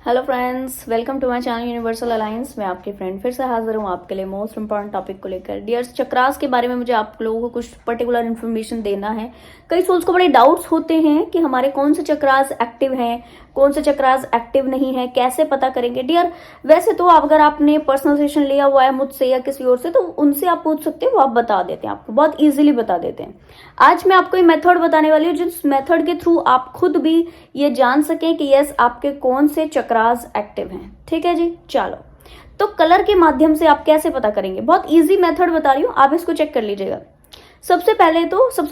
Hello friends, welcome to my channel universal alliance. मैं आपकी friend फिर से हाजिर हूँ आपके लिए मोस्ट इंपॉर्टेंट टॉपिक को लेकर। डियर्स, चक्रास के बारे में मुझे आप लोगों को कुछ पर्टिकुलर इन्फॉर्मेशन देना है। कई सोल्स को बड़े डाउट्स होते हैं कि हमारे कौन से चक्रास एक्टिव हैं, कौन से चक्रास एक्टिव नहीं है, कैसे पता करेंगे। डियर, वैसे तो अगर आपने पर्सनल सेशन लिया हुआ है मुझसे या किसी और से तो उनसे आप पूछ सकते हो, वो आप बता देते हैं, आपको बहुत इजीली बता देते हैं। आज मैं आपको ये मेथड बताने वाली हूँ जिस मेथड के थ्रू आप खुद भी ये जान सकें कि यस आपके कौन से चक्रास एक्टिव हैं। ठीक है जी, चलो। तो कलर के माध्यम से आप कैसे पता करेंगे, बहुत इजी मेथड बता रही हूँ, आप इसको चेक कर लीजिएगा। सबसे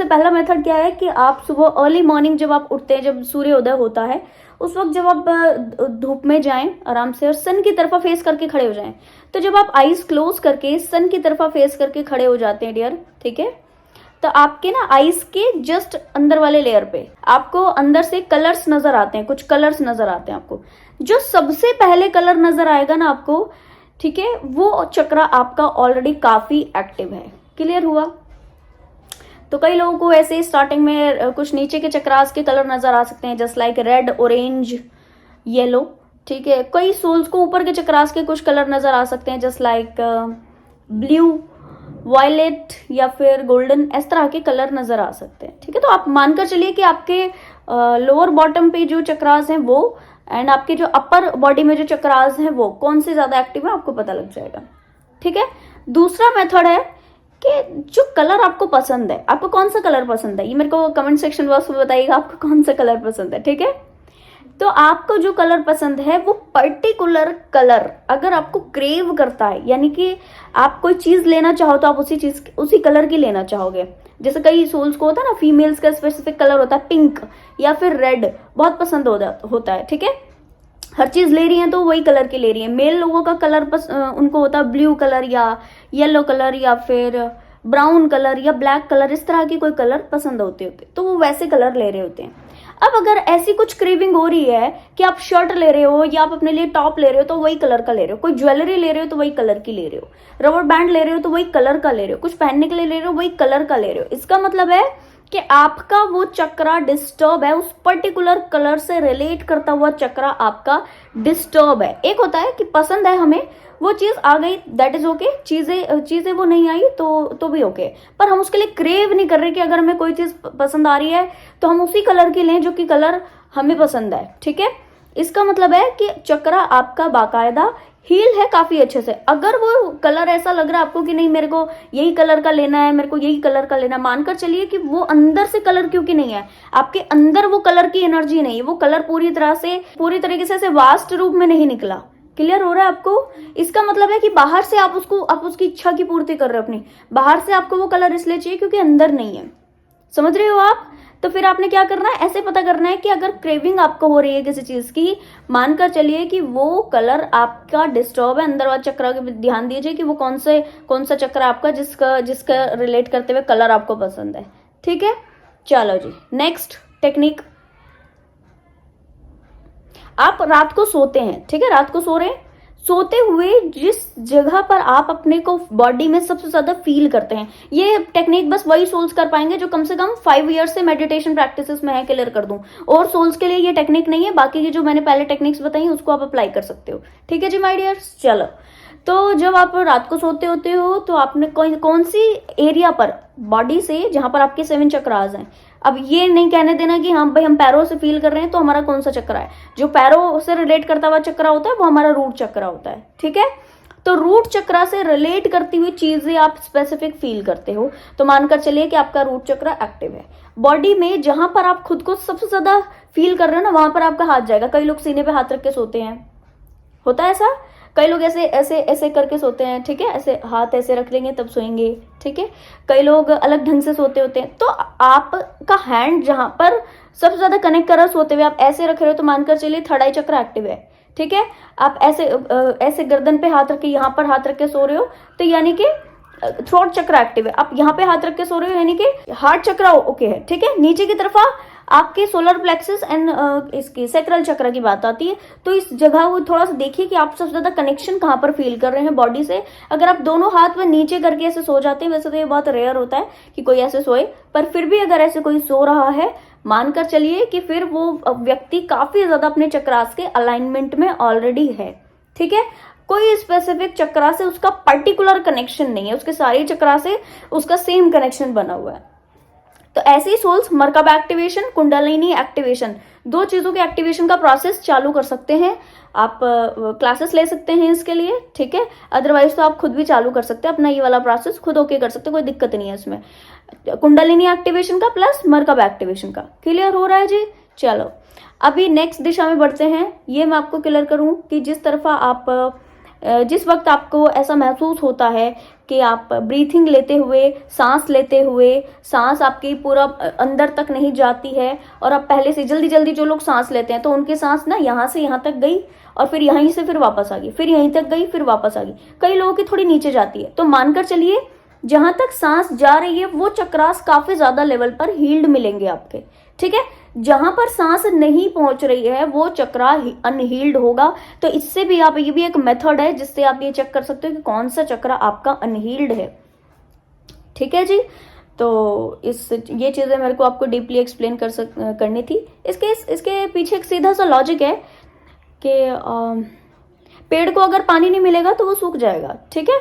पहला मेथड क्या है कि आप सुबह अर्ली मॉर्निंग जब आप उठते हैं, जब सूर्योदय होता है उस वक्त जब आप धूप में जाएं आराम से और सन की तरफा फेस करके खड़े हो जाएं। तो जब आप आईज क्लोज करके सन की तरफा फेस करके खड़े हो जाते हैं डियर, ठीक है, तो आपके ना आईज के जस्ट अंदर वाले लेयर पे आपको अंदर से कलर्स नजर आते हैं, कुछ कलर्स नजर आते हैं आपको। जो सबसे पहले कलर नजर आएगा ना आपको, ठीक है, वो चक्रा आपका ऑलरेडी काफी एक्टिव है। क्लियर हुआ? तो कई लोगों को ऐसे स्टार्टिंग में कुछ नीचे के चक्रास के कलर नजर आ सकते हैं, just like red, orange, yellow. ठीक है, कई सोल्स को ऊपर के चक्रास के कुछ कलर नजर आ सकते हैं, जस्ट लाइक ब्लू, वायलेट या फिर गोल्डन, इस तरह के कलर नजर आ सकते हैं। ठीक है, तो आप मानकर चलिए कि आपके लोअर बॉटम पे जो चक्रास हैं वो एंड आपके जो अपर बॉडी में जो चक्रास हैं वो कौन से ज्यादा एक्टिव है आपको पता लग जाएगा। ठीक है, दूसरा मेथड है कि जो कलर आपको पसंद है, आपको कौन सा कलर पसंद है, ये मेरे को कमेंट सेक्शन बॉक्स में बताइएगा आपको कौन सा कलर पसंद है। ठीक है, तो आपको जो कलर पसंद है वो पर्टिकुलर कलर अगर आपको क्रेव करता है, यानी कि आप कोई चीज लेना चाहो तो आप उसी कलर की लेना चाहोगे। जैसे कई सोल्स को होता है ना, फीमेल्स का स्पेसिफिक कलर होता है पिंक या फिर रेड, बहुत पसंद होता है। ठीक है, हर चीज ले रही है तो वही कलर की ले रही है। मेल लोगों का कलर उनको होता है ब्लू कलर या येलो कलर या फिर ब्राउन कलर या ब्लैक कलर, इस तरह की कोई कलर पसंद होते तो वो वैसे कलर ले रहे होते हैं। अब अगर ऐसी कुछ क्रेविंग हो रही है कि आप शर्ट ले रहे हो या आप अपने लिए टॉप ले रहे हो तो वही कलर का ले रहे हो, कोई ज्वेलरी ले रहे हो तो वही कलर की ले रहे हो, रबर बैंड ले रहे हो तो वही कलर का ले रहे हो, कुछ पहनने के लिए ले रहे हो वही कलर का ले रहे हो, इसका मतलब है कि आपका वो चक्रा डिस्टर्ब है, उस पर्टिकुलर कलर से रिलेट करता हुआ चक्रा आपका डिस्टर्ब है। एक होता है कि पसंद है हमें वो चीज आ गई, दैट इज ओके, चीजें वो नहीं आई तो भी ओके, पर हम उसके लिए क्रेव नहीं कर रहे कि अगर हमें कोई चीज पसंद आ रही है तो हम उसी कलर की लें जो कि कलर हमें पसंद है। ठीक है, इसका मतलब है कि चक्रा आपका बाकायदा हील है काफी अच्छे से। अगर वो कलर ऐसा लग रहा है आपको कि नहीं मेरे को यही कलर का लेना है, मेरे को यही कलर का लेना, मानकर चलिए कि वो अंदर से कलर क्योंकि नहीं है, आपके अंदर वो कलर की एनर्जी नहीं है, वो कलर पूरी तरीके से वास्ट रूप में नहीं निकला। क्लियर हो रहा है आपको? इसका मतलब है कि बाहर से आप उसकी इच्छा की पूर्ति कर रहे हो अपनी, बाहर से आपको वो कलर इसलिए चाहिए क्योंकि अंदर नहीं है। समझ रहे हो आप? तो फिर आपने क्या करना है, ऐसे पता करना है कि अगर क्रेविंग आपको हो रही है किसी चीज की, मानकर चलिए कि वो कलर आपका डिस्टर्ब है, अंदर वाला चक्र के ध्यान दीजिए कि वो कौन सा चक्र आपका जिसका रिलेट करते हुए कलर आपको पसंद है। ठीक है, चलो जी, नेक्स्ट टेक्निक। आप रात को सोते हैं, ठीक है, रात को सो रहे हैं, सोते हुए जिस जगह पर आप अपने को बॉडी में सबसे ज्यादा फील करते हैं, ये टेक्निक बस वही सोल्स कर पाएंगे जो कम से कम 5 ईयर्स से मेडिटेशन प्रैक्टिसेस में है। क्लियर कर दूं, और सोल्स के लिए ये टेक्निक नहीं है, बाकी की जो मैंने पहले टेक्निक्स बताई उसको आप अप्लाई कर सकते हो। ठीक है जी माय डियर्स, चलो। तो जब आप रात को सोते होते हो तो आपने कौन सी एरिया पर बॉडी से जहां पर आपके 7 चक्रास हैं, अब ये नहीं कहने देना कि हाँ भाई हम पैरों से फील कर रहे हैं तो हमारा कौन सा चक्र है, जो पैरों से रिलेट करता हुआ चक्र होता है वो हमारा रूट चक्र होता है। ठीक है, तो रूट चक्र से रिलेट करती हुई चीजें आप स्पेसिफिक फील करते हो तो मानकर चलिए कि आपका रूट चक्र एक्टिव है। बॉडी में जहां पर आप खुद को सबसे ज्यादा फील कर रहे हो ना, वहां पर आपका हाथ जाएगा। कई लोग सीने पे हाथ रख के सोते हैं, होता है ऐसा, कई लोग ऐसे करके सोते हैं। ठीक है, ऐसे हाथ ऐसे रख लेंगे तब सोएंगे। ठीक है, कई लोग अलग ढंग से सोते होते हैं। तो आपका हैंड जहां पर सबसे ज्यादा कनेक्ट कर रहा सोते हुए आप ऐसे रख रहे हो तो मानकर चलिए थर्ड आई चक्र एक्टिव है। ठीक है, आप ऐसे गर्दन पे हाथ रख के यहाँ पर हाथ रख के सो रहे हो तो यानी कि थ्रोट चक्र एक्टिव है। आप यहाँ पे हाथ रख के सो रहे हो यानी कि हार्ट चक्र ओके है। ठीक है, नीचे की तरफ आपके सोलर प्लेक्सस एंड इसकी सैक्रल चक्र की बात आती है, तो इस जगह को थोड़ा सा देखिए कि आप सबसे ज्यादा कनेक्शन कहाँ पर फील कर रहे हैं बॉडी से। अगर आप दोनों हाथ में नीचे करके ऐसे सो जाते हैं, वैसे तो ये बहुत रेयर होता है कि कोई ऐसे सोए, पर फिर भी अगर ऐसे कोई सो रहा है, मानकर चलिए कि फिर वो व्यक्ति काफी ज्यादा अपने चक्रास के अलाइनमेंट में ऑलरेडी है। ठीक है, कोई स्पेसिफिक चक्रा से उसका पर्टिकुलर कनेक्शन नहीं है, उसके सारे चक्रा से उसका सेम कनेक्शन बना हुआ है। तो ऐसे ही सोल्स मरकबा एक्टिवेशन, कुंडलिनी एक्टिवेशन, दो चीजों के एक्टिवेशन का प्रोसेस चालू कर सकते हैं। आप क्लासेस ले सकते हैं इसके लिए, ठीक है, अदरवाइज तो आप खुद भी चालू कर सकते हैं अपना ये वाला प्रोसेस, खुद ओके कर सकते हैं, कोई दिक्कत नहीं है इसमें। कुंडलिनी एक्टिवेशन का प्लस मरकबा एक्टिवेशन का। क्लियर हो रहा है जी? चलो अभी नेक्स्ट दिशा में बढ़ते हैं। ये मैं आपको क्लियर करूं कि जिस वक्त आपको ऐसा महसूस होता है कि आप ब्रीथिंग लेते हुए, सांस लेते हुए, सांस आपकी पूरा अंदर तक नहीं जाती है, और अब पहले से जल्दी जल्दी जो लोग सांस लेते हैं तो उनकी सांस ना यहाँ से यहाँ तक गई और फिर यहीं से फिर वापस आ गई, फिर यहीं तक गई फिर वापस आ गई, कई लोगों की थोड़ी नीचे जाती है। तो मानकर चलिए जहां तक सांस जा रही है वो चक्रास काफी ज्यादा लेवल पर हील्ड मिलेंगे आपके। ठीक है, जहां पर सांस नहीं पहुंच रही है वो चक्रा अनहील्ड होगा। तो इससे भी आप, ये भी एक मेथड है जिससे आप ये चेक कर सकते हो कि कौन सा चक्रा आपका अनहील्ड है। ठीक है जी, तो ये चीजें मेरे को आपको डीपली एक्सप्लेन करनी थी। इसके पीछे एक सीधा सा लॉजिक है कि पेड़ को अगर पानी नहीं मिलेगा तो वो सूख जाएगा। ठीक है,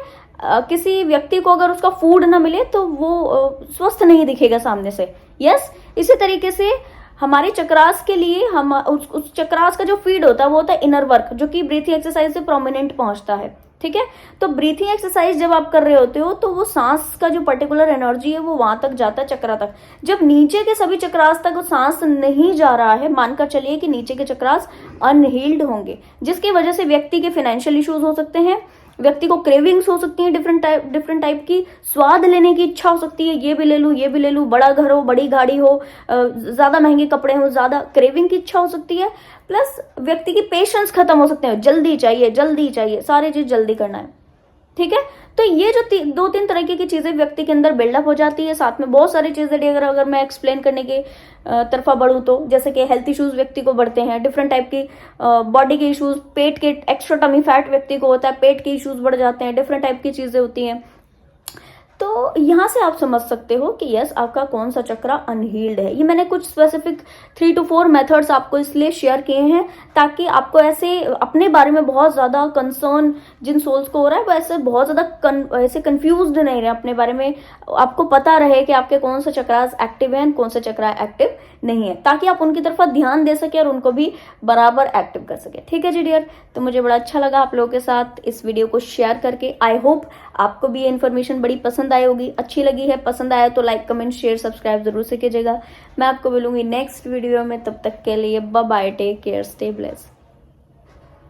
किसी व्यक्ति को अगर उसका फूड ना मिले तो वो स्वस्थ नहीं दिखेगा सामने से। यस, इसी तरीके से हमारे चक्रास के लिए हम उस चक्रास का जो फीड होता है वो होता है इनर वर्क, जो कि ब्रीथिंग एक्सरसाइज से प्रोमिनेंट पहुंचता है। ठीक है, तो ब्रीथिंग एक्सरसाइज जब आप कर रहे होते हो तो वो सांस का जो पर्टिकुलर एनर्जी है वो वहां तक जाता है, चक्रा तक। जब नीचे के सभी चक्रास तक वो सांस नहीं जा रहा है, मानकर चलिए कि नीचे के चक्रास अनहील्ड होंगे, जिसकी वजह से व्यक्ति के फाइनेंशियल इश्यूज हो सकते हैं, व्यक्ति को क्रेविंग्स हो सकती है, डिफरेंट टाइप की स्वाद लेने की इच्छा हो सकती है, ये भी ले लूं ये भी ले लूं, बड़ा घर हो, बड़ी गाड़ी हो, ज्यादा महंगे कपड़े हो, ज्यादा क्रेविंग की इच्छा हो सकती है। प्लस व्यक्ति की पेशेंस खत्म हो सकते हैं, जल्दी चाहिए, सारी चीज जल्दी करना है। ठीक है, तो ये जो 2-3 तरीके की चीजें व्यक्ति के अंदर बिल्डअप हो जाती है। साथ में बहुत सारी चीजें अगर मैं एक्सप्लेन करने के तरफा बढ़ूं तो, जैसे कि हेल्थ इश्यूज व्यक्ति को बढ़ते हैं, डिफरेंट टाइप की बॉडी के इश्यूज, पेट के एक्स्ट्रा टमी फैट व्यक्ति को होता है, पेट के इश्यूज बढ़ जाते हैं, डिफरेंट टाइप की चीजें होती हैं। तो यहां से आप समझ सकते हो कि यस, आपका कौन सा चक्रा अनहील्ड है। ये मैंने कुछ स्पेसिफिक 3 to 4 मेथड्स आपको इसलिए शेयर किए हैं ताकि आपको ऐसे अपने बारे में बहुत ज्यादा कंसर्न जिन सोल्स को हो रहा है वो ऐसे बहुत ज्यादा ऐसे कंफ्यूज्ड नहीं रहे अपने बारे में, आपको पता रहे कि आपके कौन सा चक्रास एक्टिव है, कौन सा चक्रा एक्टिव नहीं है, ताकि आप उनकी तरफ ध्यान दे सके और उनको भी बराबर एक्टिव कर सके। ठीक है जी डियर, तो मुझे बड़ा अच्छा लगा आप लोगों के साथ इस वीडियो को शेयर करके। आई होप आपको भी ये इन्फॉर्मेशन बड़ी पसंद आई होगी, अच्छी लगी है, पसंद आया तो लाइक कमेंट शेयर सब्सक्राइब जरूर से कीजिएगा। मैं आपको मिलूंगी नेक्स्ट वीडियो में, तब तक के लिए bye bye, take care, stay blessed.